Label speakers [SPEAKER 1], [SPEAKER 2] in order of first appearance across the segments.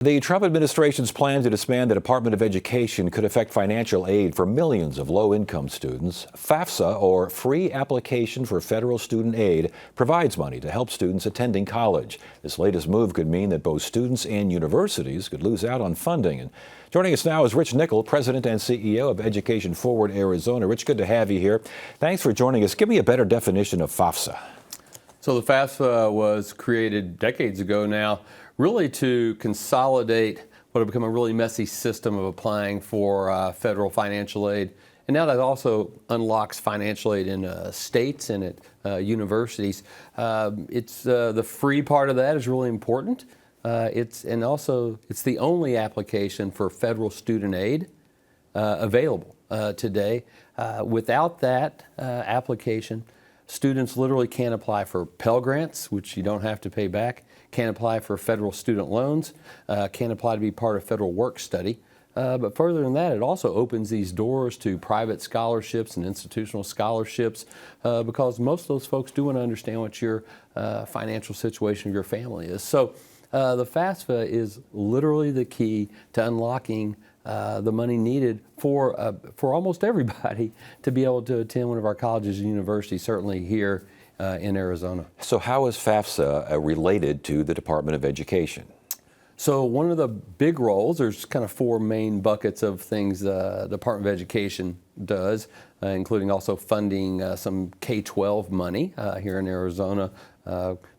[SPEAKER 1] The Trump administration's plan to disband the Department of Education could affect financial aid for millions of low-income students. FAFSA, or Free Application for Federal Student Aid, provides money to help students attending college. This latest move could mean that both students and universities could lose out on funding. And joining us now is Rich Nickel, President and CEO of Education Forward Arizona. Rich, good to have you here. Thanks for joining us. Give me a better definition of FAFSA.
[SPEAKER 2] So the FAFSA was created decades ago now, really to consolidate what had become a really messy system of applying for federal financial aid. And now that also unlocks financial aid in states and at universities. It's the free part of that is really important. It's the only application for federal student aid available today. Without that application, students literally can't apply for Pell Grants, which you don't have to pay back, can't apply for federal student loans, can't apply to be part of federal work study. But further than that, it also opens these doors to private scholarships and institutional scholarships because most of those folks do want to understand what your financial situation of your family is. So the FAFSA is literally the key to unlocking the money needed for almost everybody to be able to attend one of our colleges and universities, certainly here in Arizona.
[SPEAKER 1] So how is FAFSA related to the Department of Education?
[SPEAKER 2] So one of the big roles, there's kind of four main buckets of things the Department of Education does, including also funding some K-12 money here in Arizona,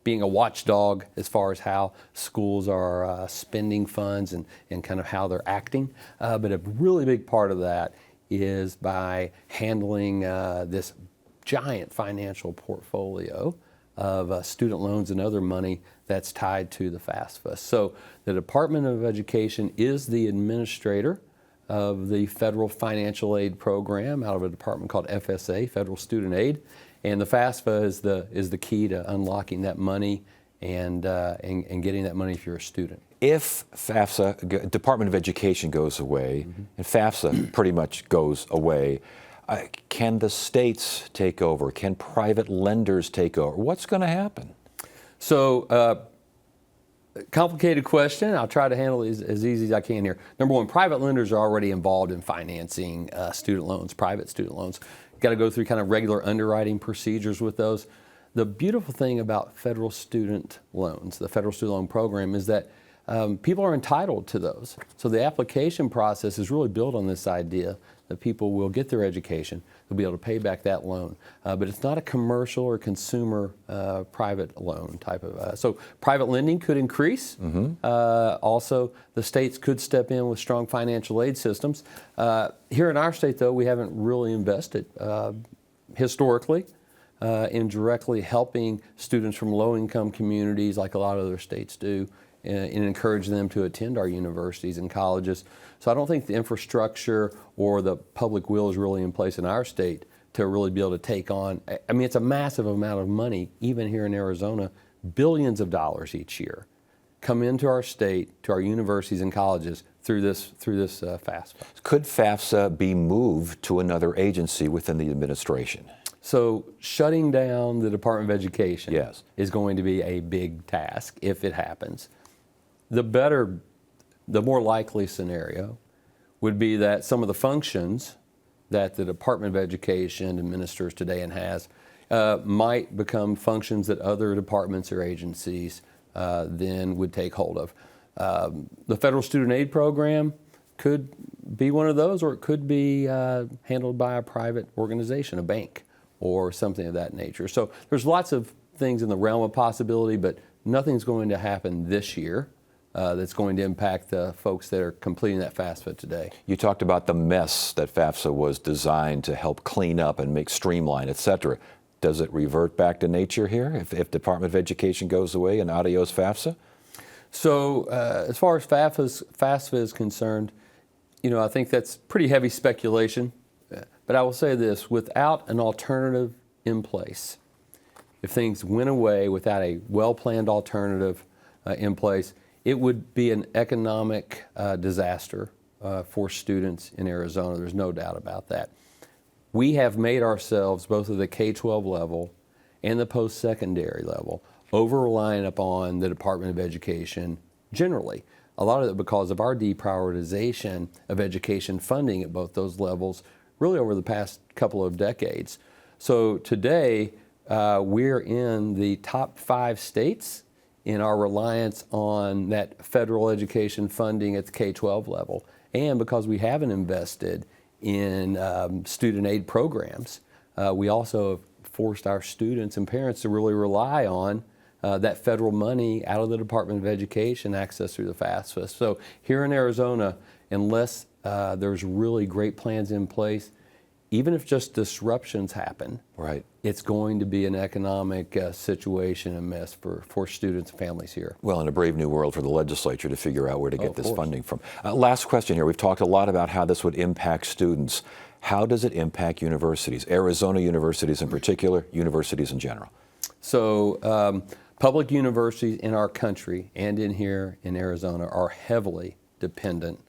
[SPEAKER 2] being a watchdog as far as how schools are spending funds and kind of how they're acting. But a really big part of that is by handling this giant financial portfolio of student loans and other money that's tied to the FAFSA. So the Department of Education is the administrator of the federal financial aid program out of a department called FSA, Federal Student Aid, and the FAFSA is the key to unlocking that money and getting that money if you're a student.
[SPEAKER 1] If FAFSA, Department of Education goes away, and FAFSA pretty much goes away, can the states take over? Can private lenders take over? What's going to happen?
[SPEAKER 2] So, complicated question. I'll try to handle it as easy as I can here. Number one, private lenders are already involved in financing student loans, private student loans. You've got to go through kind of regular underwriting procedures with those. The beautiful thing about federal student loans, the federal student loan program, is that people are entitled to those. So the application process is really built on this idea that people will get their education, they'll be able to pay back that loan. But it's not a commercial or consumer private loan type of. So private lending could increase. Also, the states could step in with strong financial aid systems. Here in our state, though, we haven't really invested historically in directly helping students from low-income communities like a lot of other states do, and encourage them to attend our universities and colleges. So I don't think the infrastructure or the public will is really in place in our state to really be able to take on. I mean, it's a massive amount of money, even here in Arizona, billions of dollars each year come into our state, to our universities and colleges through this FAFSA.
[SPEAKER 1] Could FAFSA be moved to another agency within the administration?
[SPEAKER 2] So shutting down the Department of Education
[SPEAKER 1] Yes.
[SPEAKER 2] is going to be a big task if it happens. The more likely scenario would be that some of the functions that the Department of Education administers today and has might become functions that other departments or agencies then would take hold of. The Federal Student Aid Program could be one of those, or it could be handled by a private organization, a bank, or something of that nature. So there's lots of things in the realm of possibility, but nothing's going to happen this year that's going to impact the folks that are completing that FAFSA today.
[SPEAKER 1] You talked about the mess that FAFSA was designed to help clean up and make streamline, et cetera. Does it revert back to nature here if Department of Education goes away and adios FAFSA?
[SPEAKER 2] So as far as FAFSA is concerned, I think that's pretty heavy speculation. But I will say this, without an alternative in place, if things went away without a well-planned alternative in place, it would be an economic disaster for students in Arizona. There's no doubt about that. We have made ourselves, both at the K-12 level and the post-secondary level, over-reliant upon the Department of Education generally. a lot of it because of our deprioritization of education funding at both those levels really over the past couple of decades. So today, we're in the top 5 states in our reliance on that federal education funding at the K-12 level. And because we haven't invested in student aid programs, we also have forced our students and parents to really rely on that federal money out of the Department of Education, access through the FAFSA. So here in Arizona, unless there's really great plans in place, even if just disruptions happen,
[SPEAKER 1] Right.
[SPEAKER 2] it's going to be an economic situation and mess for students and families here.
[SPEAKER 1] Well, in a brave new world for the legislature to figure out where to get
[SPEAKER 2] Of
[SPEAKER 1] this
[SPEAKER 2] course.
[SPEAKER 1] funding from. Last question here. We've talked a lot about how this would impact students. How does it impact universities, Arizona universities in particular, universities in general?
[SPEAKER 2] So public universities in our country and in here in Arizona are heavily dependent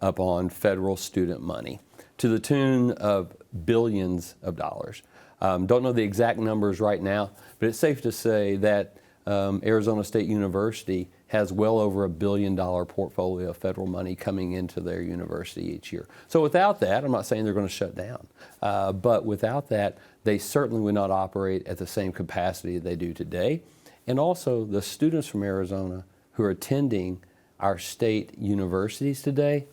[SPEAKER 2] upon federal student money to the tune of billions of dollars. Don't know the exact numbers right now, but it's safe to say that Arizona State University has well over $1 billion portfolio of federal money coming into their university each year. So without that, I'm not saying they're going to shut down, but without that, they certainly would not operate at the same capacity they do today. And also, the students from Arizona who are attending our state universities today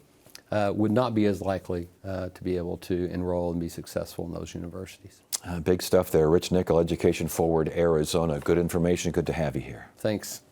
[SPEAKER 2] would not be as likely to be able to enroll and be successful in those universities.
[SPEAKER 1] Big stuff there. Rich Nickel, Education Forward Arizona. Good information. Good to have you here.
[SPEAKER 2] Thanks.